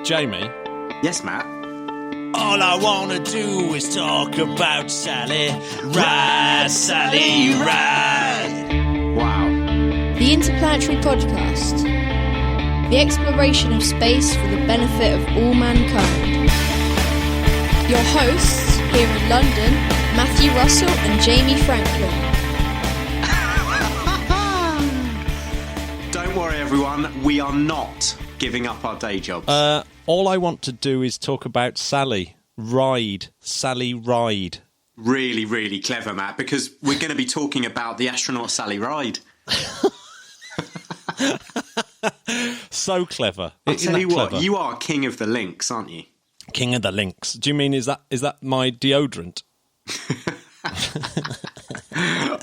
Jamie? Yes, Matt? All I want to do is talk about Sally Ride, Sally Ride. Wow. The Interplanetary Podcast. The exploration of space for the benefit of all mankind. Your hosts here in London, Matthew Russell and Jamie Franklin. Don't worry, everyone. We are not giving up our day jobs. All I want to do is talk about Sally Ride. Sally Ride. Really, really clever, Matt, because we're going to be talking about the astronaut Sally Ride. So clever. I'll tell you what, you are king of the links, aren't you? King of the links. Do you mean is that my deodorant?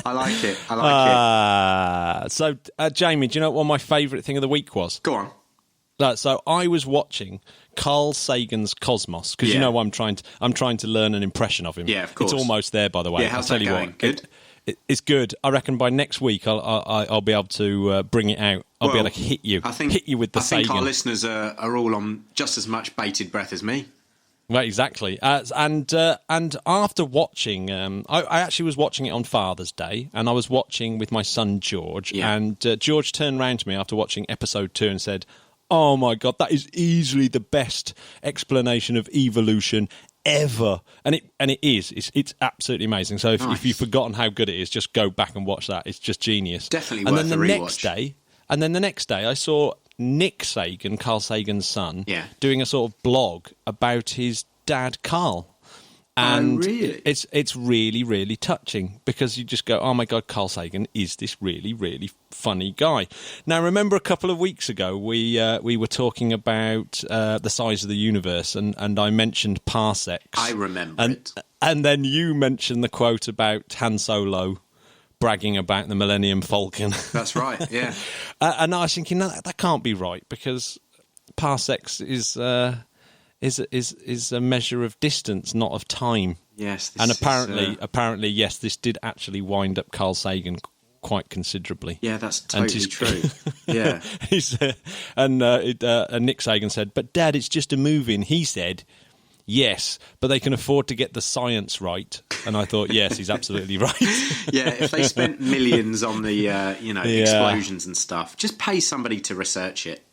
I like it. So, Jamie, do you know what my favourite thing of the week was? Go on. So I was watching Carl Sagan's Cosmos because you know I'm trying to learn an impression of him. Yeah, of course. It's almost there, by the way. Yeah, how's I'll tell that you going? what, Good. It's good. I reckon by next week I'll be able to bring it out. I'll be able to hit you with the Sagan. I think our listeners are all on just as much bated breath as me. Right, exactly. And after watching, I actually was watching it on Father's Day, and I was watching with my son George, and George turned round to me after watching episode 2 and said, "Oh my God, that is easily the best explanation of evolution ever," and it is. It's absolutely amazing. So if you've forgotten how good it is, just go back and watch that. It's just genius. Definitely and worth then a the rewatch. next day, I saw Nick Sagan, Carl Sagan's son, doing a sort of blog about his dad, Carl. And really? It's really, really touching because you just go, oh my God, Carl Sagan is this really, really funny guy. Now, remember a couple of weeks ago we were talking about the size of the universe and I mentioned parsecs. I remember it. And then you mentioned the quote about Han Solo bragging about the Millennium Falcon. That's right, yeah. And I was thinking, no, that can't be right because parsecs is a measure of distance, not of time. Yes. And apparently, yes, this did actually wind up Carl Sagan quite considerably. Yeah, that's totally true. Yeah. And Nick Sagan said, "But Dad, it's just a movie." And he said, "Yes, but they can afford to get the science right." And I thought, yes, he's absolutely right. Yeah, if they spent millions on the explosions and stuff, just pay somebody to research it.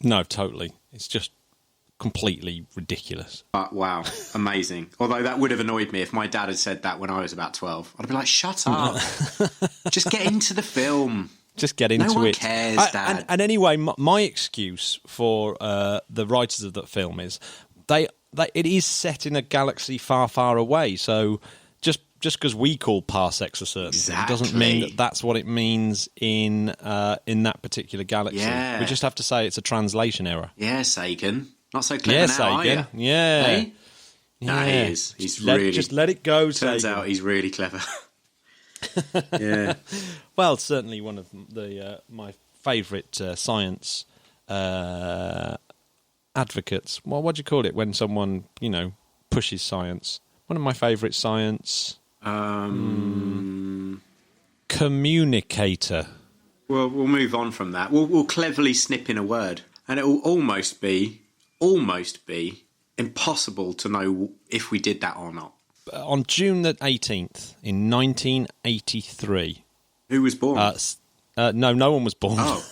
No, totally. It's just completely ridiculous. But wow, amazing. Although that would have annoyed me if my dad had said that when I was about 12. I'd be like, shut up. Just get into the film. Just get into it. No one cares, Dad. And anyway, my excuse for the writers of that film is it is set in a galaxy far, far away. So just because we call parsecs a certain thing doesn't mean that that's what it means in that particular galaxy. Yeah. We just have to say it's a translation error. Yeah, Sagan. Not so clever now, Sagan. are you? Yeah. Hey? No, he is. He's really... Just let it go, Turns Sagan. out he's really clever. Yeah. Well, certainly one of my favourite science advocates. Well, what do you call it when someone, pushes science? One of my favourite science... communicator. Well, we'll move on from that. We'll cleverly snip in a word. And it will almost be impossible to know if we did that or not. On June the 18th in 1983. Who was born? No one was born. Oh.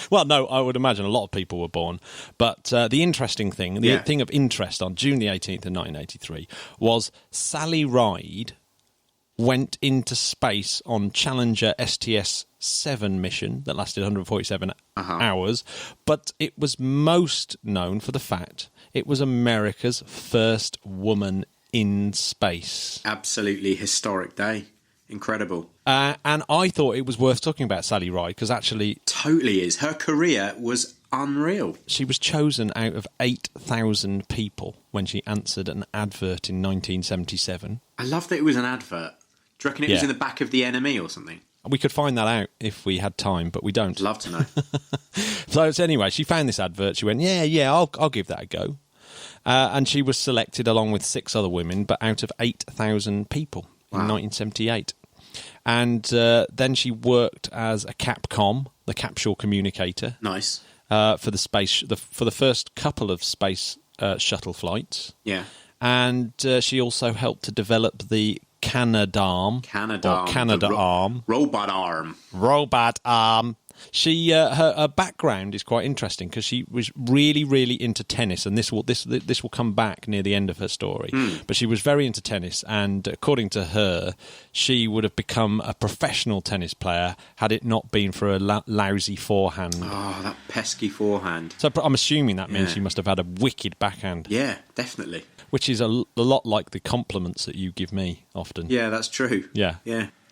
Well, no, I would imagine a lot of people were born. But the interesting thing, the thing of interest on June the 18th in 1983 was Sally Ride went into space on Challenger STS-7 mission that lasted 147 hours, but it was most known for the fact it was America's first woman in space. Absolutely historic day. Incredible. And I thought it was worth talking about Sally Ride because actually... Totally is. Her career was unreal. She was chosen out of 8,000 people when she answered an advert in 1977. I love that it was an advert. Do you reckon it was in the back of the NME or something? We could find that out if we had time, but we don't. I'd love to know. So anyway, she found this advert. She went, I'll give that a go. And she was selected along with 6 other women, but out of 8,000 people in 1978. And then she worked as a Capcom, the capsule communicator. Nice. for the space for the first couple of space shuttle flights. Yeah. And she also helped to develop the Canadarm. Canadarm. Robot arm. She her background is quite interesting because she was really, really into tennis, and this will come back near the end of her story. But she was very into tennis, and according to her, she would have become a professional tennis player had it not been for a lousy forehand. Oh, that pesky forehand! So I'm assuming that means she must have had a wicked backhand. Yeah, definitely. Which is a lot like the compliments that you give me often. Yeah, that's true. Yeah.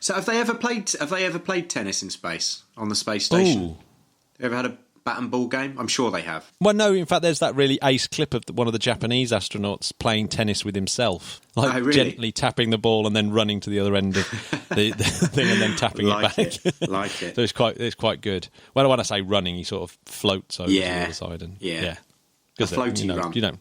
So have they ever played tennis in space on the space station? Ooh. Have you ever had a bat and ball game? I'm sure they have. Well, no, in fact, there's that really ace clip of one of the Japanese astronauts playing tennis with himself. Like gently tapping the ball and then running to the other end of the thing and then tapping it back. Like it. So it's quite good. Well, when I say running, he sort of floats over to the other side. And, A floaty run.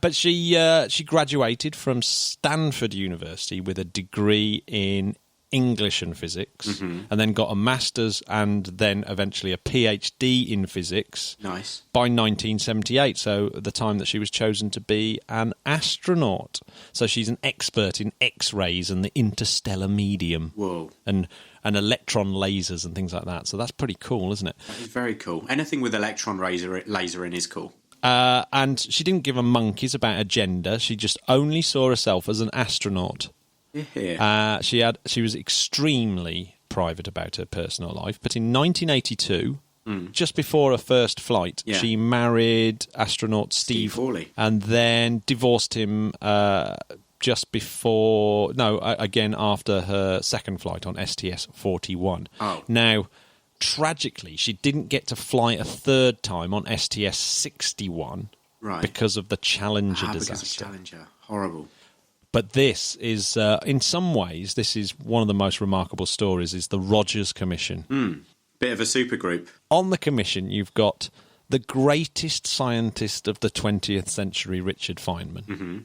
But she graduated from Stanford University with a degree in English and physics, and then got a master's and then eventually a PhD in physics. Nice. By 1978, so at the time that she was chosen to be an astronaut. So she's an expert in X-rays and the interstellar medium. Whoa. And electron lasers and things like that. So that's pretty cool, isn't it? That is very cool. Anything with electron laser in is cool. And she didn't give a monkeys about her gender. She just only saw herself as an astronaut. Yeah. She was extremely private about her personal life. But in 1982, just before her first flight, she married astronaut Steve Hawley. And then divorced him just before... No, again, after her second flight on STS-41. Oh. Now... Tragically, she didn't get to fly a third time on STS-61 because of the Challenger disaster. Because of Challenger. Horrible. But this is, in some ways, this is one of the most remarkable stories, is the Rogers Commission. Bit of a supergroup. On the commission, you've got the greatest scientist of the 20th century, Richard Feynman. Mm-hmm.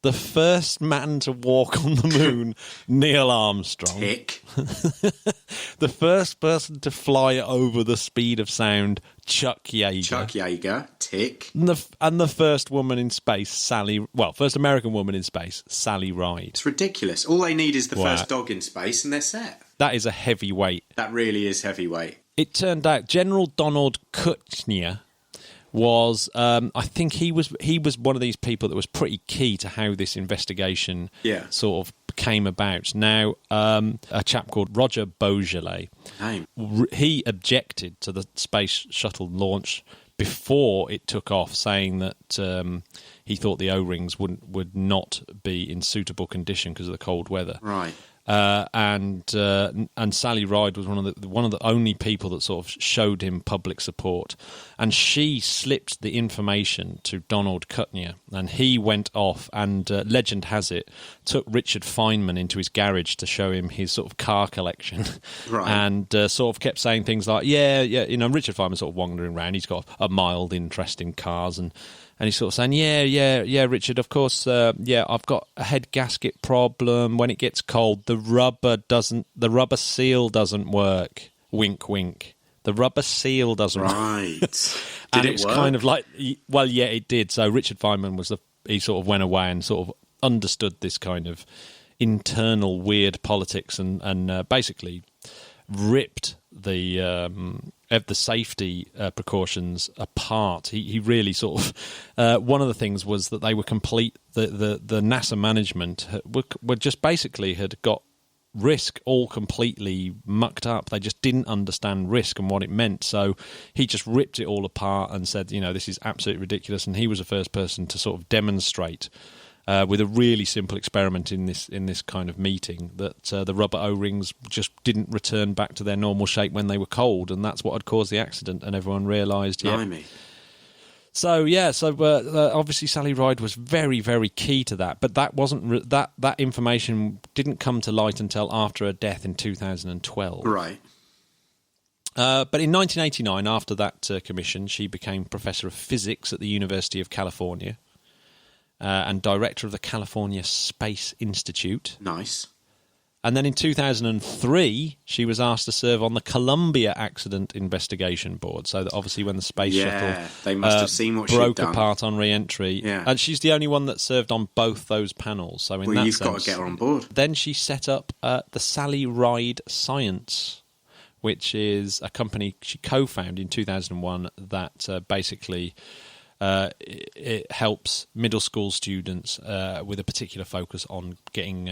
The first man to walk on the moon, Neil Armstrong. Tick. The first person to fly over the speed of sound, Chuck Yeager. Tick. And the first woman in space, first American woman in space, Sally Ride. It's ridiculous. All they need is the first dog in space and they're set. That is a heavy weight. That really is heavyweight. It turned out General Donald Kutcher was, I think he was one of these people that was pretty key to how this investigation sort of came about. Now, a chap called Roger Beaujolais, he objected to the space shuttle launch before it took off, saying that he thought the O-rings would not be in suitable condition because of the cold weather. Right. And Sally Ride was one of the only people that sort of showed him public support, and she slipped the information to Donald Kutcher, and he went off and legend has it took Richard Feynman into his garage to show him his sort of car collection, and sort of kept saying things like Richard Feynman sort of wandering around, he's got a mild interest in cars, and he's sort of saying, yeah, Richard, of course, I've got a head gasket problem. When it gets cold, the rubber seal doesn't work. Wink, wink. The rubber seal doesn't work. Right. And it's kind of like, well, yeah, it did. So Richard Feynman he sort of went away and sort of understood this kind of internal weird politics and basically ripped the safety precautions apart. He really sort of one of the things was that they were complete. The NASA management were just basically had got risk all completely mucked up. They just didn't understand risk and what it meant. So he just ripped it all apart and said, this is absolutely ridiculous. And he was the first person to sort of demonstrate with a really simple experiment in this kind of meeting that the rubber O-rings just didn't return back to their normal shape when they were cold, and that's what had caused the accident, and everyone realised. So obviously Sally Ride was very, very key to that, but that wasn't that information didn't come to light until after her death in 2012. Right. But in 1989, after that commission, she became Professor of Physics at the University of California. And director of the California Space Institute. Nice. And then in 2003, she was asked to serve on the Columbia Accident Investigation Board. So that obviously when the space shuttle they must have seen what broke she'd done. apart on re-entry. Yeah. And she's the only one that served on both those panels. So in that you've sense, got to get her on board. Then she set up the Sally Ride Science, which is a company she co-founded in 2001 that basically... it helps middle school students with a particular focus on getting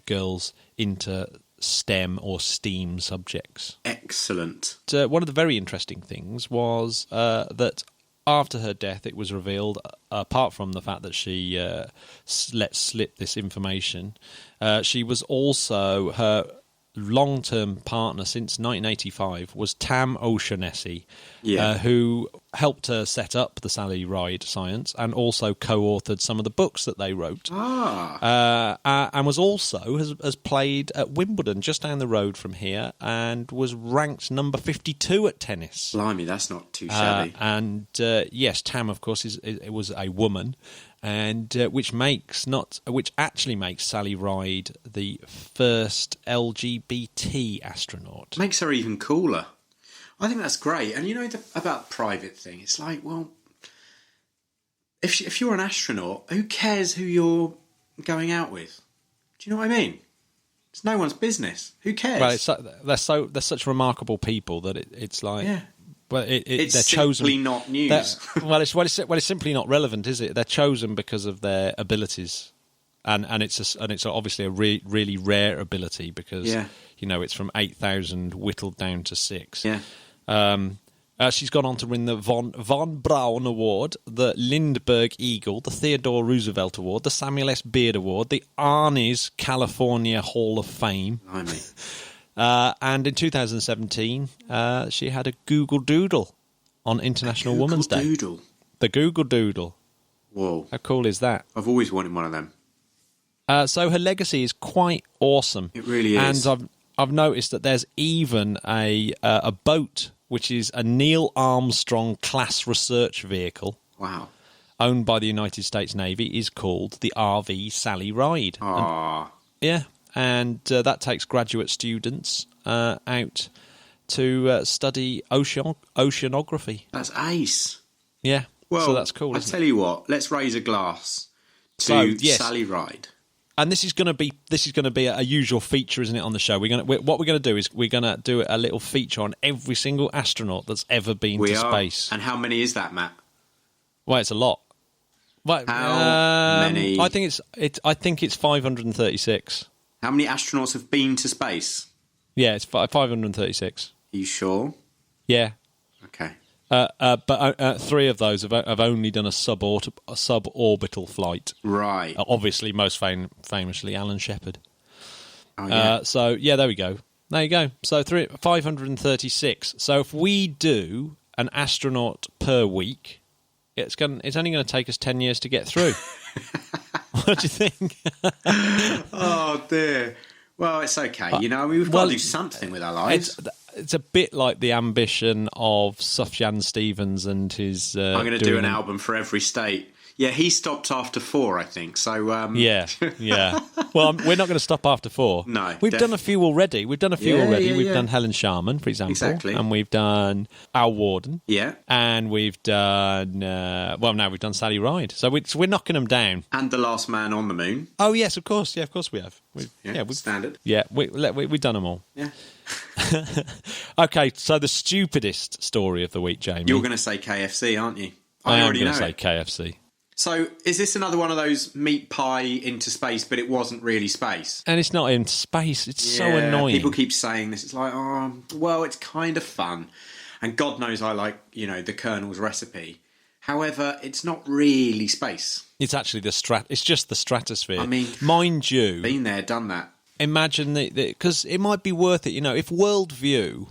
girls into STEM or STEAM subjects. Excellent. One of the very interesting things was that after her death, it was revealed, apart from the fact that she let slip this information, she was also her long-term partner since 1985 was Tam O'Shaughnessy, who helped her set up the Sally Ride Science and also co-authored some of the books that they wrote. And was also has played at Wimbledon just down the road from here and was ranked number 52 at tennis. Blimey, that's not too shabby. And yes, Tam, of course, was a woman. And which actually makes Sally Ride the first LGBT astronaut. Makes her even cooler. I think that's great. And you know about private thing, it's like, well, if you're an astronaut, who cares who you're going out with? Do you know what I mean? It's no one's business. Who cares? Well, they're such remarkable people that it's like. Yeah. Well, it's they're simply chosen, not news. It's simply not relevant, is it? They're chosen because of their abilities, and it's obviously a really rare ability because it's from 8,000 whittled down to 6. Yeah. She's gone on to win the von Braun Award, the Lindbergh Eagle, the Theodore Roosevelt Award, the Samuel S. Beard Award, the Arnie's California Hall of Fame. I mean. And in 2017, she had a Google Doodle on International Women's Day. Doodle? The Google Doodle. Whoa. How cool is that? I've always wanted one of them. So her legacy is quite awesome. It really is. And I've noticed that there's even a boat, which is a Neil Armstrong class research vehicle. Wow. Owned by the United States Navy, is called the RV Sally Ride. Yeah. And that takes graduate students out to study oceanography. That's ace. Yeah, well, so that's cool. I tell you what, let's raise a glass to Sally Ride. And this is going to be a usual feature, isn't it, on the show? What we're going to do is we're going to do a little feature on every single astronaut that's ever been to space. And how many is that, Matt? Well, it's a lot. Well, how many? I think it's 536. How many astronauts have been to space? Yeah, it's 536. Are you sure? Yeah. Okay. But 3 of those have only done a suborbital flight. Right. Obviously, most famously, Alan Shepard. Oh, yeah. So, yeah, there we go. There you go. So 536. So if we do an astronaut per week, it's only going to take us 10 years to get through. What do you think? Oh, dear. Well, it's okay. We've got to do something with our lives. It's a bit like the ambition of Sufjan Stevens and his... I'm going to do an album for every state. Yeah, he stopped after 4, I think. So yeah. Well, we're not going to stop after 4. No, we've done a few already. We've done Yeah. Helen Sharman, for example, exactly, and we've done Al Warden. Yeah, and we've done now we've done Sally Ride. So we're knocking them down. And the Last Man on the Moon. Oh yes, of course. Yeah, of course we have. We've standard. Yeah, we've done them all. Yeah. Okay, so the stupidest story of the week, Jamie. You're going to say KFC, aren't you? I am going to say KFC. So, is this another one of those meat pie into space, but it wasn't really space? And it's not into space. It's so annoying. People keep saying this. It's like, well, it's kind of fun. And God knows I like, the Colonel's recipe. However, it's not really space. It's actually it's just the stratosphere. I mean, mind you, been there, done that. Imagine because it might be worth it. If Worldview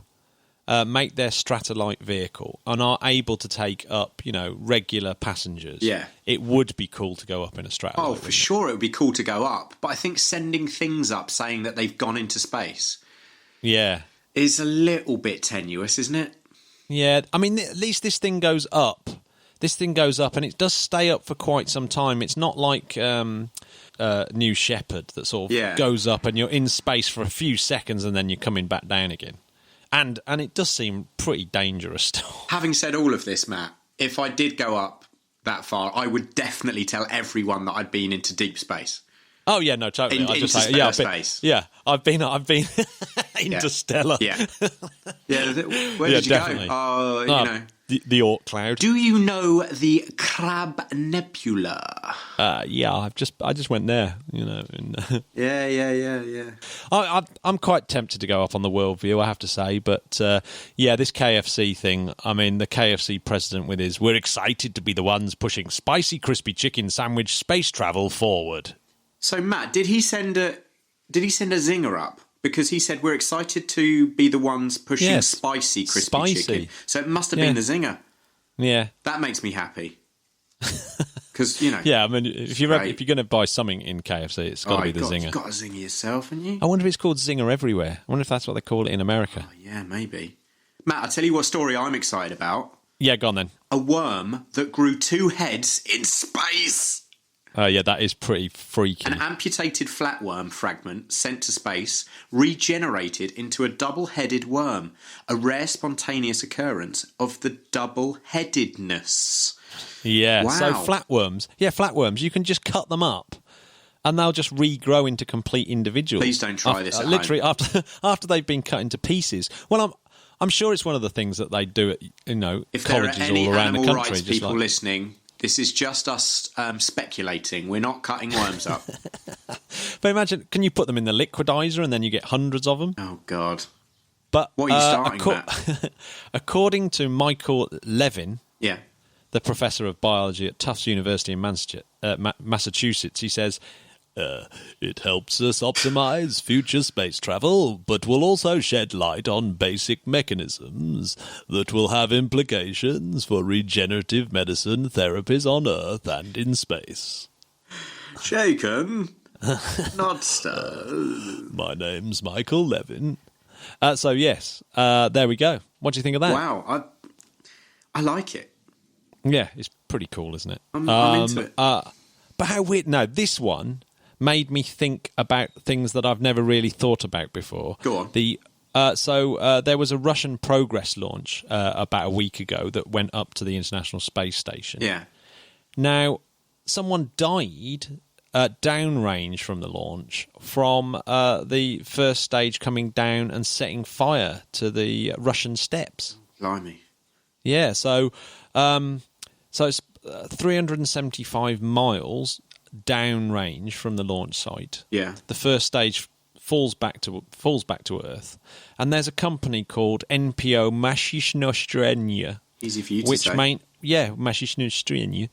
make their Stratolite vehicle and are able to take up, regular passengers, it would be cool to go up in a Stratolite. Oh, for sure, it would be cool to go up. But I think sending things up saying that they've gone into space, is a little bit tenuous, isn't it? Yeah, I mean, at least this thing goes up. This thing goes up, and it does stay up for quite some time. It's not like New Shepard that sort of goes up and you're in space for a few seconds and then you're coming back down again. And it does seem pretty dangerous still. Having said all of this, Matt, if I did go up that far, I would definitely tell everyone that I'd been into deep space. Oh yeah, no, totally. Space. I've been interstellar. Yeah. Where did you definitely. go? Oh, you know. The Oort cloud. Do you know the Crab Nebula? Yeah, I just went there. You know. Yeah. I'm quite tempted to go up on the Worldview, I have to say, but this KFC thing. I mean, the KFC president with his "We're excited to be the ones pushing spicy crispy chicken sandwich space travel forward." So Matt, did he send a zinger up? Because he said we're excited to be the ones pushing spicy crispy chicken. So it must have been the zinger. Yeah. That makes me happy. Because, you know. Yeah, I mean, if you're going to buy something in KFC, it's got to be the zinger. You've got a zinger yourself, haven't you? I wonder if it's called zinger everywhere. I wonder if that's what they call it in America. Oh, yeah, maybe. Matt, I'll tell you what story I'm excited about. Yeah, go on then. A worm that grew 2 heads in space. Yeah, that is pretty freaky. An amputated flatworm fragment sent to space regenerated into a double-headed worm, a rare spontaneous occurrence of the double-headedness. Yeah, wow. So flatworms, you can just cut them up and they'll just regrow into complete individuals. Please don't try this at literally home. after they've been cut into pieces. Well, I'm sure it's one of the things that they do at if colleges there are any all around the animal country. rights people listening, this is just us speculating. We're not cutting worms up. But imagine, can you put them in the liquidizer and then you get hundreds of them? Oh, God. But what are you starting, Matt? According to Michael Levin, yeah, the professor of biology at Tufts University in Massachusetts, he says, it helps us optimize future space travel, but will also shed light on basic mechanisms that will have implications for regenerative medicine therapies on Earth and in space. Shaken, not stirred. My name's Michael Levin. So, yes, there we go. What do you think of that? Wow, I like it. Yeah, it's pretty cool, isn't it? I'm into it. But how weird. No, this one made me think about things that I've never really thought about before. Go on. There was a Russian Progress launch about a week ago that went up to the International Space Station. Yeah. Now, someone died downrange from the launch from the first stage coming down and setting fire to the Russian steppes. Blimey. Yeah, so it's 375 miles downrange from the launch site. Yeah. The first stage falls back to Earth, and there's a company called NPO Mashisnostrenia. Easy for you to say. Mashisnostrenia,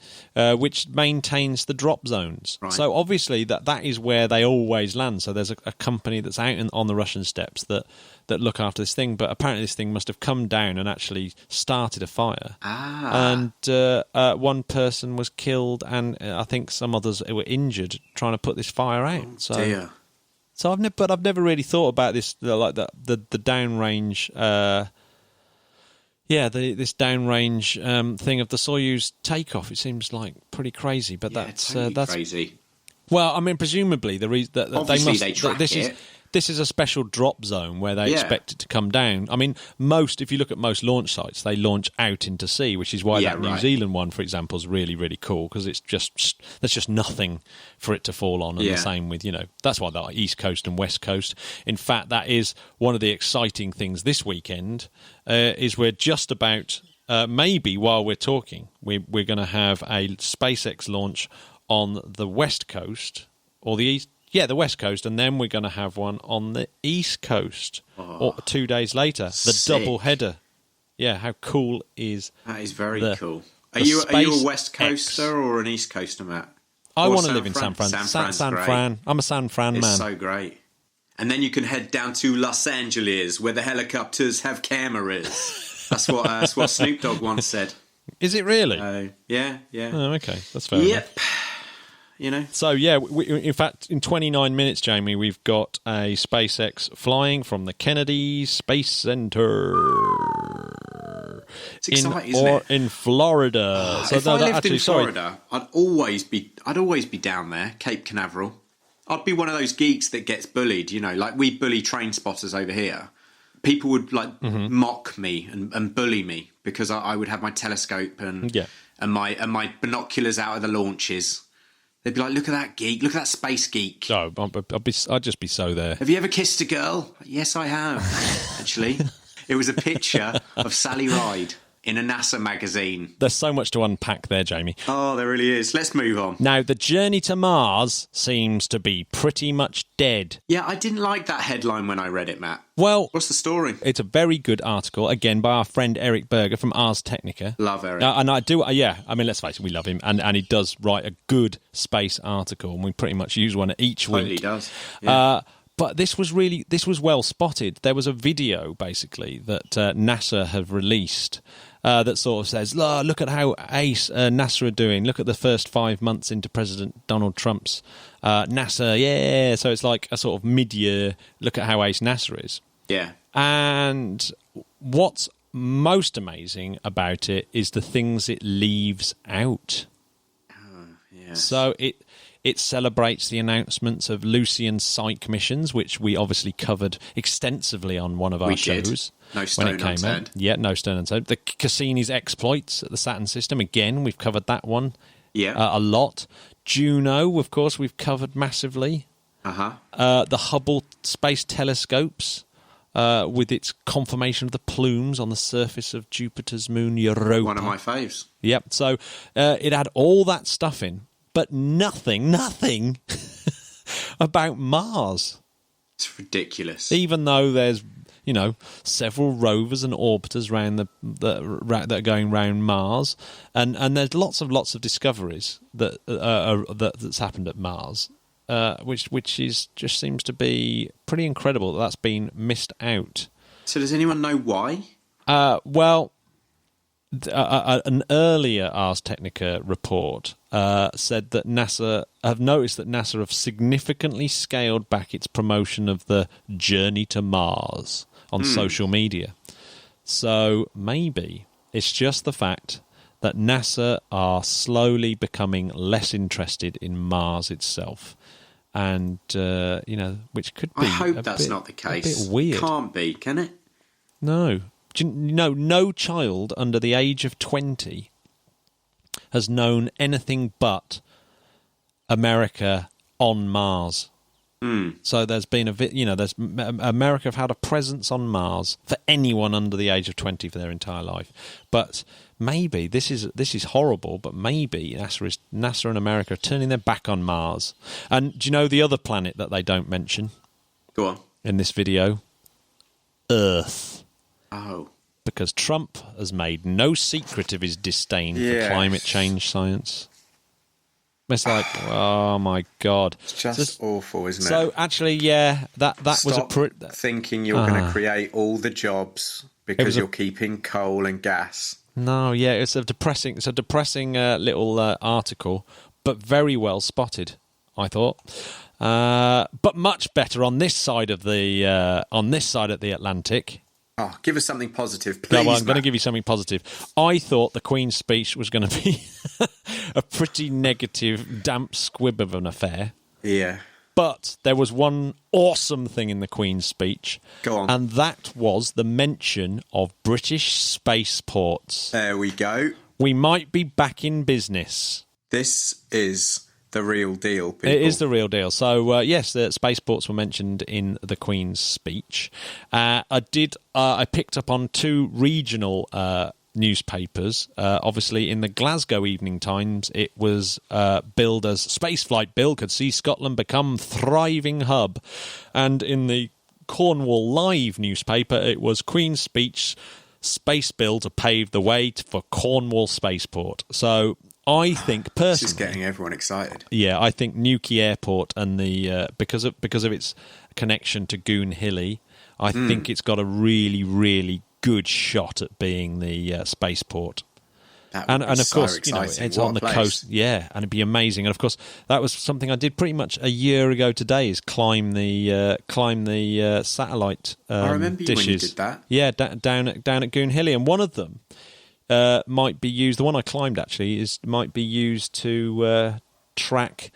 which maintains the drop zones. Right. So obviously that is where they always land. So there's a company that's out on the Russian steppes that look after this thing, but apparently this thing must have come down and actually started a fire. And one person was killed, and I think some others were injured trying to put this fire out. Oh, dear. So I've never really thought about this, like the downrange. This downrange thing of the Soyuz takeoff. It seems like pretty crazy, but that's crazy. Well, I mean, presumably the reason that obviously they track it. This is a special drop zone where they expect it to come down. I mean, if you look at most launch sites, they launch out into sea, which is why that New Zealand one, for example, is really, really cool, because there's just nothing for it to fall on. And the same with, that's why the East Coast and West Coast. In fact, that is one of the exciting things this weekend, is we're just about, maybe while we're talking, we're going to have a SpaceX launch on the West Coast, or the East. Yeah, the West Coast, and then we're going to have one on the East Coast, or 2 days later, the double header. Yeah, how cool is that? Is very cool. Are you a West Coaster or an East Coaster, Matt? I want to live in San Fran. San Fran. I'm a San Fran man. It's so great. And then you can head down to Los Angeles, where the helicopters have cameras. That's what Snoop Dogg once said. Is it really? Yeah. Oh, okay, that's fair enough. So, in fact, in 29 minutes, Jamie, we've got a SpaceX flying from the Kennedy Space Center. It's exciting, isn't it? in Florida. If I lived in Florida, I'd always be down there, Cape Canaveral. I'd be one of those geeks that gets bullied, like we bully train spotters over here. People would mock me and bully me because I would have my telescope and my binoculars out of the launches. They'd be like, "Look at that geek! Look at that space geek!" Oh, I'd just be so there. Have you ever kissed a girl? Yes, I have. Actually, it was a picture of Sally Ride in a NASA magazine. There's so much to unpack there, Jamie. Oh, there really is. Let's move on. Now, the journey to Mars seems to be pretty much dead. Yeah, I didn't like that headline when I read it, Matt. Well, what's the story? It's a very good article, again, by our friend Eric Berger from Ars Technica. Love Eric. And I do, I mean, let's face it, we love him. And he does write a good space article, and we pretty much use one each week. Totally does. Yeah. But this was well spotted. There was a video, basically, that NASA have released that sort of says, look at how ace NASA are doing. Look at the first 5 months into President Donald Trump's NASA. Yeah. So it's like a sort of mid-year look at how ace NASA is. Yeah. And what's most amazing about it is the things it leaves out. Oh, yeah. So it celebrates the announcements of Lucy and Psyche missions, which we obviously covered extensely on one of our shows. No stone when it came unturned. out. Yeah, no stone unturned. The Cassini's exploits at the Saturn system, again, we've covered that one a lot. Juno, of course, we've covered massively. The Hubble Space Telescopes, with its confirmation of the plumes on the surface of Jupiter's moon Europa. One of my faves. Yep, so it had all that stuff in, but nothing about Mars. It's ridiculous. Even though there's, several rovers and orbiters that are going round Mars, and there's lots of discoveries that's happened at Mars, which is just seems to be pretty incredible that's been missed out. So does anyone know why? An earlier Ars Technica report said that NASA have noticed that NASA have significantly scaled back its promotion of the journey to Mars on social media. So maybe it's just the fact that NASA are slowly becoming less interested in Mars itself. And, which could be I hope that's not the case. A bit weird. Can't be, can it? No. No child under the age of 20 has known anything but America on Mars. So there's been America have had a presence on Mars for anyone under the age of 20 for their entire life. But maybe this is horrible. But maybe NASA and America are turning their back on Mars. And do you know the other planet that they don't mention? Go on. In this video, Earth. Oh. Because Trump has made no secret of his disdain for climate change science. It's like, oh my God. It's just awful, isn't it? So actually, that was a... thinking you're going to create all the jobs because you're keeping coal and gas. No, it's a depressing little article, but very well spotted, I thought. But much better on this side of the Atlantic. Oh, give us something positive, please. I'm going to give you something positive. I thought the Queen's speech was going to be a pretty negative, damp squib of an affair. Yeah. But there was one awesome thing in the Queen's speech. Go on. And that was the mention of British spaceports. There we go. We might be back in business. This is the real deal, people. It is the real deal. So, yes, the spaceports were mentioned in the Queen's speech. I picked up on two regional newspapers. Obviously, in the Glasgow Evening Times, it was billed as Spaceflight Bill could see Scotland become thriving hub. And in the Cornwall Live newspaper, it was Queen's speech, Space Bill to pave the way for Cornwall Spaceport. So I think personally, this is getting everyone excited. Yeah, I think Newquay Airport and the because of its connection to Goon Hilly, I think it's got a really, really good shot at being the spaceport. That and would be of so course, exciting. it's What on a the place. coast, yeah, and it'd be amazing. And of course, that was something I did pretty much a year ago today. Is climb the satellite I remember you dishes. when you did that. Yeah, down at Goonhilly, and one of them might be used. The one I climbed actually might be used to track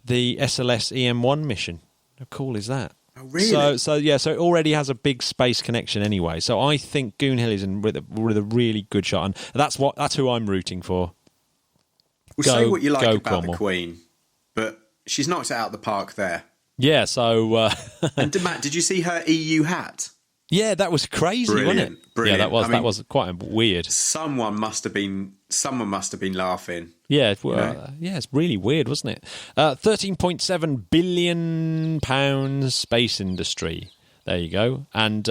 the SLS EM1 mission. How cool is that? Oh, really? So it already has a big space connection anyway. So I think Goonhill is with a really good shot, and that's who I'm rooting for. Well, say what you like about Cornwall. the Queen, but she's knocked it out of the park there. Yeah. So And Matt, did you see her EU hat? yeah, that was crazy, wasn't Brilliant, it? brilliant. Yeah, that I mean, was quite weird. Someone must have been laughing. Yeah, yeah, it's really weird, wasn't it? £13.7 billion space industry. There you go. And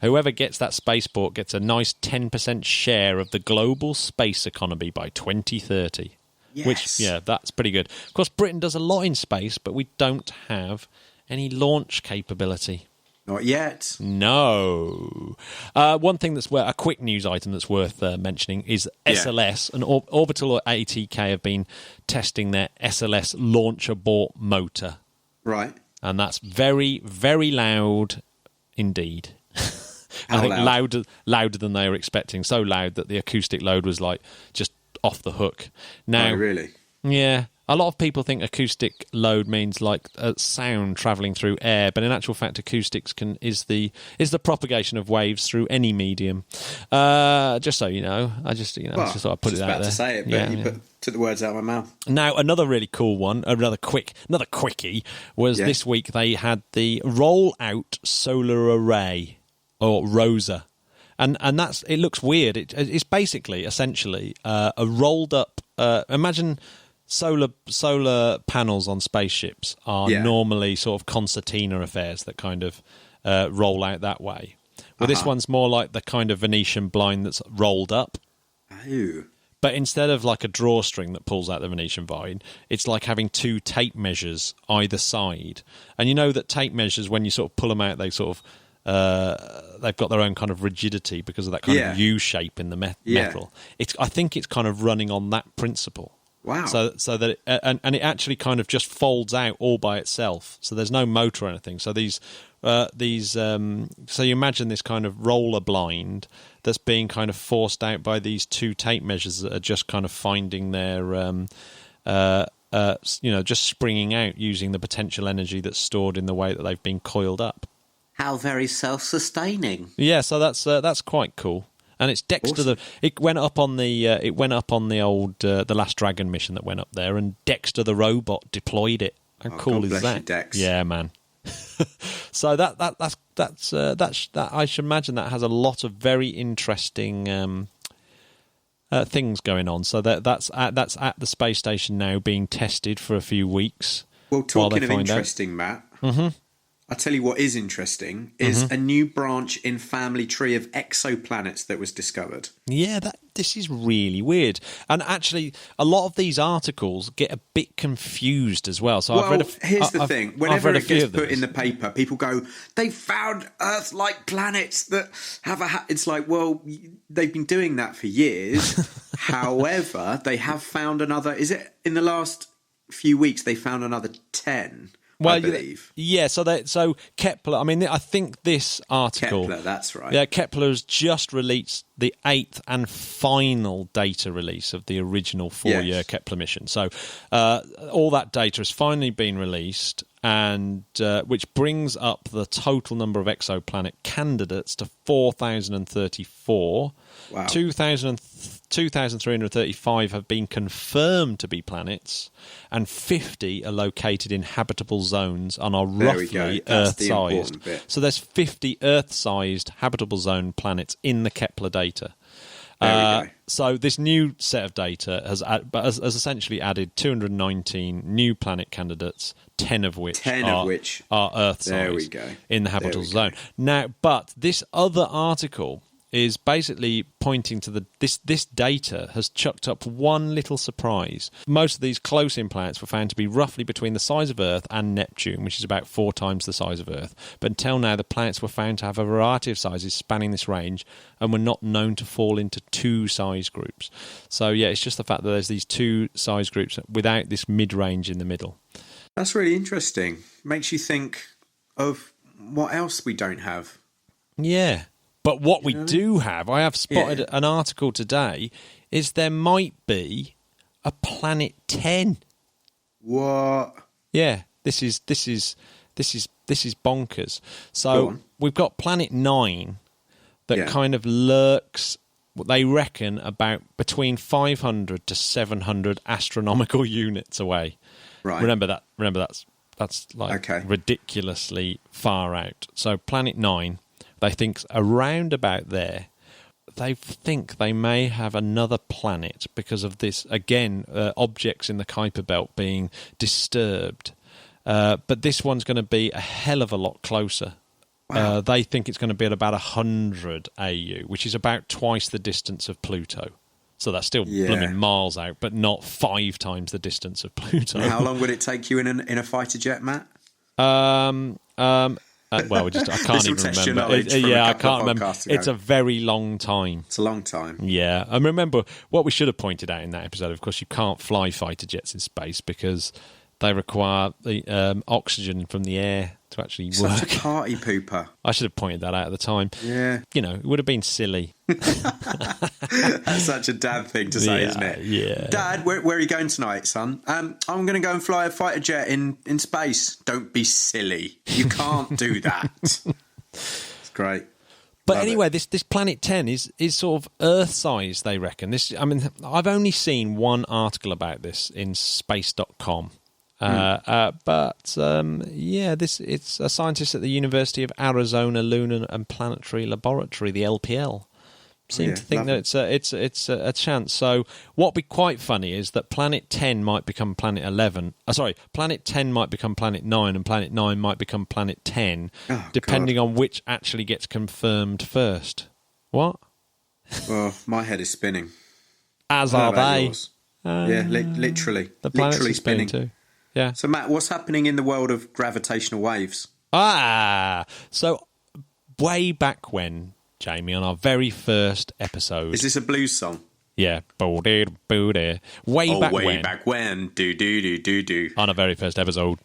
whoever gets that spaceport gets a nice 10% share of the global space economy by 2030. Yes. Which, yeah, that's pretty good. Of course, Britain does a lot in space, but we don't have any launch capability. Not yet. No. One thing a quick news item that's worth mentioning is SLS and Orbital or ATK have been testing their SLS launch abort motor. Right. And that's very, very loud indeed. How I think loud? louder than they were expecting. So loud that the acoustic load was like just off the hook. Now, Oh, really? yeah. A lot of people think acoustic load means like sound travelling through air, but in actual fact, acoustics is the propagation of waves through any medium. Just so you know, just thought I'd put it out there. To say it, but took the words out of my mouth. Now, another really cool one, another quickie, was this week they had the Roll Out Solar Array, or ROSA. And it looks weird. It's basically, essentially, a rolled up, imagine solar panels on spaceships are normally sort of concertina affairs that kind of roll out that way. Well, this one's more like the kind of Venetian blind that's rolled up. Oh. But instead of like a drawstring that pulls out the Venetian blind, it's like having two tape measures either side. And you know that tape measures, when you sort of pull them out, they sort of they've got their own kind of rigidity because of that kind of U shape in the metal. I think it's kind of running on that principle. Wow. So that it actually kind of just folds out all by itself. So there's no motor or anything. So so you imagine this kind of roller blind that's being kind of forced out by these two tape measures that are just kind of finding their just springing out using the potential energy that's stored in the way that they've been coiled up. How very self-sustaining. Yeah, so that's quite cool. And it's Dexter. It went up on the old the Last Dragon mission that went up there, and Dexter the robot deployed it. How cool God is bless that? you, Dex. Yeah, man. So that's I should imagine that has a lot of very interesting things going on. So that's at the space station now being tested for a few weeks. Well, talking of interesting, Matt. Mm-hmm. I tell you what is interesting is a new branch in family tree of exoplanets that was discovered. Yeah, this is really weird. And actually, a lot of these articles get a bit confused as well. So here's the thing. Whenever it gets put in the paper, people go, they found Earth-like planets that have it's like, well, they've been doing that for years. However, they have found another, is it in the last few weeks, they found another 10. I believe. Yeah, so Kepler, I mean, I think this article... Kepler, that's right. Yeah, Kepler has just released the 8th and final data release of the original 4-year Kepler mission. So all that data has finally been released, and which brings up the total number of exoplanet candidates to 4,034. Wow. 2,335 have been confirmed to be planets, and 50 are located in habitable zones and are roughly Earth-sized. So there's 50 Earth-sized habitable zone planets in the Kepler data. So this new set of data has essentially added 219 new planet candidates, 10 of which are Earth-sized in the habitable zone. Now, but this other article is basically pointing to this data has chucked up one little surprise. Most of these close-in planets were found to be roughly between the size of Earth and Neptune, which is about 4 times the size of Earth. But until now, the planets were found to have a variety of sizes spanning this range and were not known to fall into 2 size groups. So, yeah, it's just the fact that there's these 2 size groups without this mid-range in the middle. That's really interesting. Makes you think of what else we don't have. Yeah. But what we do have, I have spotted an article today, is there might be a Planet 10. What? Yeah, this is bonkers. So we've got Planet 9 that kind of lurks, what they reckon, about between 500 to 700 astronomical units away. Right. Remember that's like ridiculously far out. So Planet 9, they think's around about there. They think they may have another planet because of this, again, objects in the Kuiper Belt being disturbed. But this one's going to be a hell of a lot closer. Wow. They think it's going to be at about 100 AU, which is about twice the distance of Pluto. So that's still blooming miles out, but not 5 times the distance of Pluto. How long would it take you in a fighter jet, Matt? Well, I can't even remember. I can't remember. It's a very long time. It's a long time. Yeah. And remember, what we should have pointed out in that episode, of course, you can't fly fighter jets in space because they require the oxygen from the air to actually work. Such a party pooper. I should have pointed that out at the time. Yeah. You know, it would have been silly. That's such a dad thing to say, isn't it? Yeah. Dad, where are you going tonight, son? I'm going to go and fly a fighter jet in space. Don't be silly. You can't do that. It's great. But anyway, this Planet 10 is sort of Earth-size, they reckon. I've only seen one article about this in space.com. It's a scientist at the University of Arizona Lunar and Planetary Laboratory, the LPL, seem to think that it's a chance. So what would be quite funny is that Planet 10 might become Planet 11. Planet 10 might become Planet 9, and Planet 9 might become Planet 10, depending on which actually gets confirmed first. What? Well, my head is spinning. As are they. Literally. The planets literally are spinning too. Yeah. So, Matt, what's happening in the world of gravitational waves? So way back when, Jamie, on our very first episode... Is this a blues song? Yeah. Way back when. Do. On our very first episode.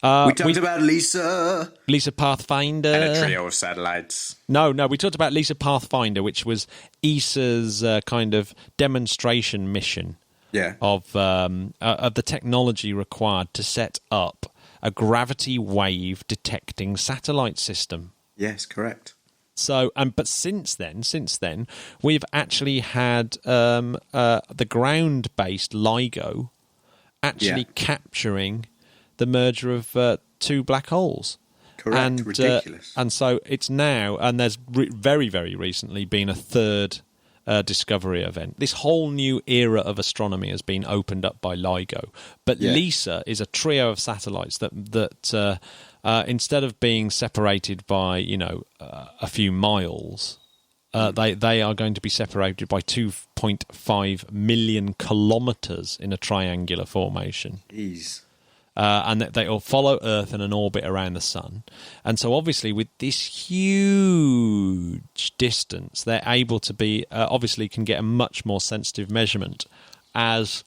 We talked about Lisa Pathfinder. And a trio of satellites. No, we talked about Lisa Pathfinder, which was ESA's kind of demonstration mission. Yeah. Of the technology required to set up a gravity wave detecting satellite system. Yes, correct. So, but since then, we've actually had the ground-based LIGO actually capturing the merger of 2 black holes. Correct. And, ridiculous. And so it's now, and there's very, very recently been a third discovery event. This whole new era of astronomy has been opened up by LIGO. But LISA is a trio of satellites that instead of being separated by a few miles, they are going to be separated by 2.5 million kilometres in a triangular formation. Jeez. And they will follow Earth in an orbit around the Sun. And so obviously with this huge distance, they're able to be, obviously can get a much more sensitive measurement as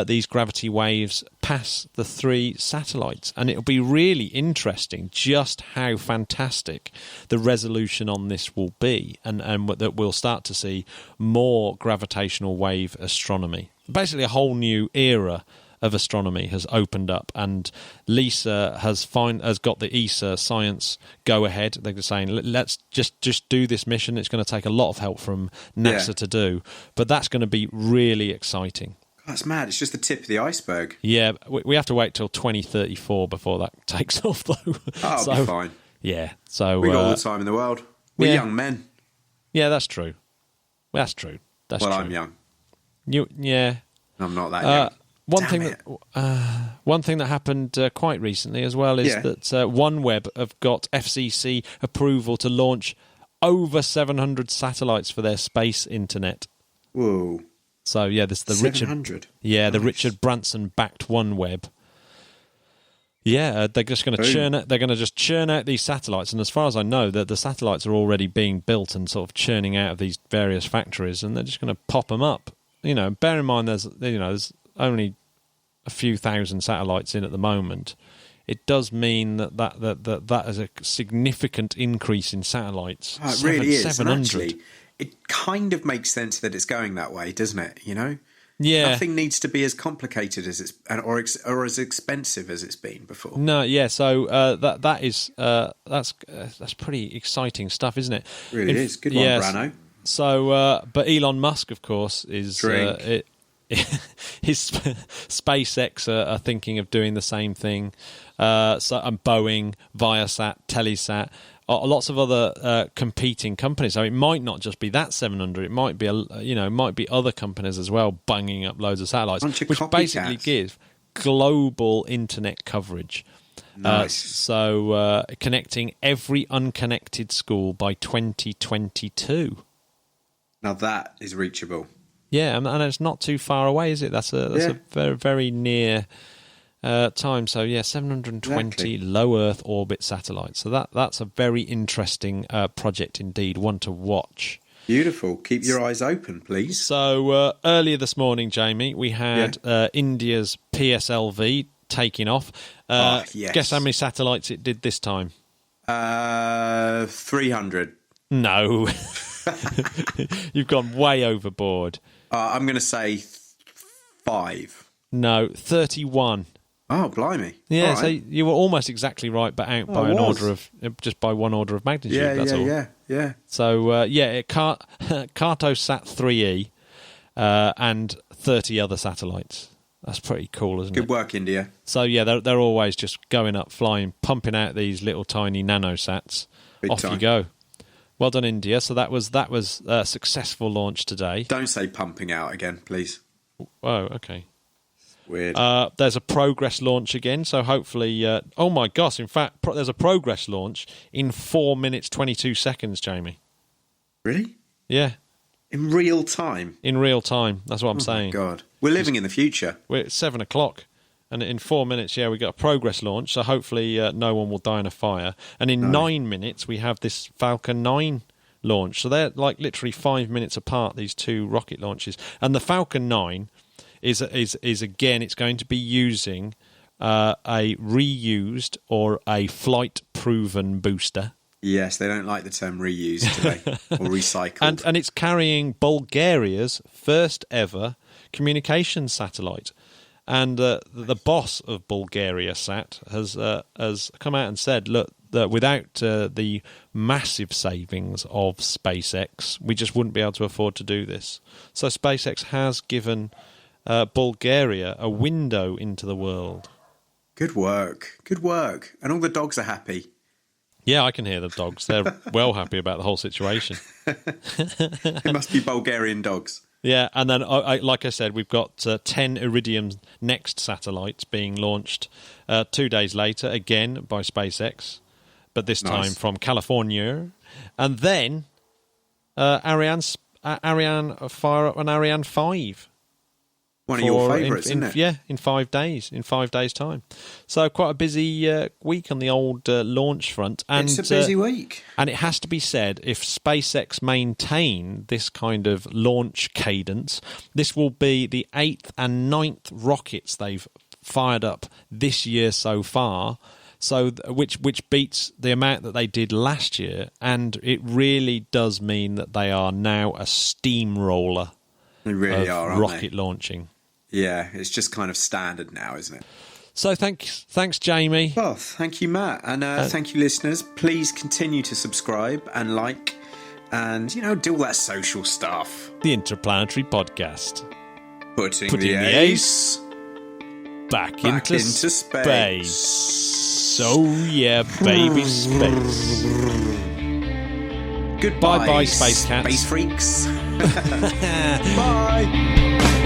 these gravity waves pass the 3 satellites. And it'll be really interesting just how fantastic the resolution on this will be, and that we'll start to see more gravitational wave astronomy. Basically a whole new era of astronomy has opened up, and LISA has got the ESA science go ahead. They're saying, let's just do this mission. It's going to take a lot of help from NASA to do, but that's going to be really exciting. That's mad. It's just the tip of the iceberg. Yeah, we have to wait till 2034 before that takes off, though. That'll be fine. Yeah, so we got all the time in the world. We're young men. Yeah, that's true. That's true. I'm young. I'm not that young. One thing that happened quite recently as well is that OneWeb have got FCC approval to launch over 700 satellites for their space internet. Whoa. So, yeah, this is the 700? the Richard Branson-backed OneWeb. Yeah, they're just going to churn out these satellites, and as far as I know, that the satellites are already being built and sort of churning out of these various factories, and they're just going to pop them up. Bear in mind there's only a few thousand satellites in at the moment. It does mean that is a significant increase in satellites. Oh, it really is. 700. And actually, it kind of makes sense that it's going that way, doesn't it? Yeah. Nothing needs to be as complicated as it's or as expensive as it's been before. No, yeah. So that's pretty exciting stuff, isn't it? Really is. Good one, Brano. So, but Elon Musk, of course, is his SpaceX are thinking of doing the same thing. And Boeing, Viasat, Telesat, lots of other competing companies. So it might not just be that 700. It might be might be other companies as well bunging up loads of satellites, which basically give global internet coverage. Nice. So connecting every unconnected school by 2022. Now that is reachable. Yeah, and it's not too far away, is it? That's a very, very near time. So, 720 low Earth orbit satellites. So that's a very interesting project indeed, one to watch. Beautiful. Keep your eyes open, please. So, earlier this morning, Jamie, we had India's PSLV taking off. Yes. Guess how many satellites it did this time? 300. No. You've gone way overboard. I'm going to say 5. No, 31. Oh, blimey. Yeah, right. So you were almost exactly right, but out by one order of magnitude. That's all. Yeah. So, Cartosat 3E and 30 other satellites. That's pretty cool, isn't it? Good work, India. So, they're always just going up, flying, pumping out these little tiny nanosats. Big Off time. you go. Well done, India. So that was a successful launch today. Don't say pumping out again, please. Oh, okay. Weird. There's a Progress launch again, so hopefully... oh, my gosh, in fact, there's a Progress launch in 4 minutes, 22 seconds, Jamie. Really? Yeah. In real time? In real time, that's what I'm saying. Oh, my God. We're living in the future. We're at 7 o'clock, and in 4 minutes, we got a Progress launch, so hopefully no one will die in a fire. And in 9 minutes, we have this Falcon 9 launch. So they're like literally 5 minutes apart, these two rocket launches. And the Falcon 9... is again, it's going to be using a reused or a flight-proven booster. Yes, they don't like the term reused today, or recycled. And it's carrying Bulgaria's first ever communications satellite. And the boss of Bulgaria Sat has come out and said, look, that without the massive savings of SpaceX, we just wouldn't be able to afford to do this. So SpaceX has given... Bulgaria a window into the world. Good work. And all the dogs are happy. Yeah, I can hear the dogs. They're well happy about the whole situation. It must be Bulgarian dogs. Yeah, and then, like I said, we've got 10 Iridium Next satellites being launched 2 days later, again by SpaceX, but this time from California. And then Ariane fire up an Ariane 5. One of your favourites, isn't it? Yeah, in 5 days. In 5 days' time. So quite a busy week on the old launch front. And, it's a busy week. And it has to be said, if SpaceX maintain this kind of launch cadence, this will be the 8th and 9th rockets they've fired up this year so far. So, which beats the amount that they did last year. And it really does mean that they are now a steamroller. They really are, aren't rocket they? launching. Yeah, it's just kind of standard now, isn't it? So thanks, Jamie. Well, thank you, Matt. And thank you, listeners. Please continue to subscribe and like and, do all that social stuff. The Interplanetary Podcast. Putting the ace back into space. So, yeah, baby space. Goodbye, bye, space cats. Space freaks. Bye.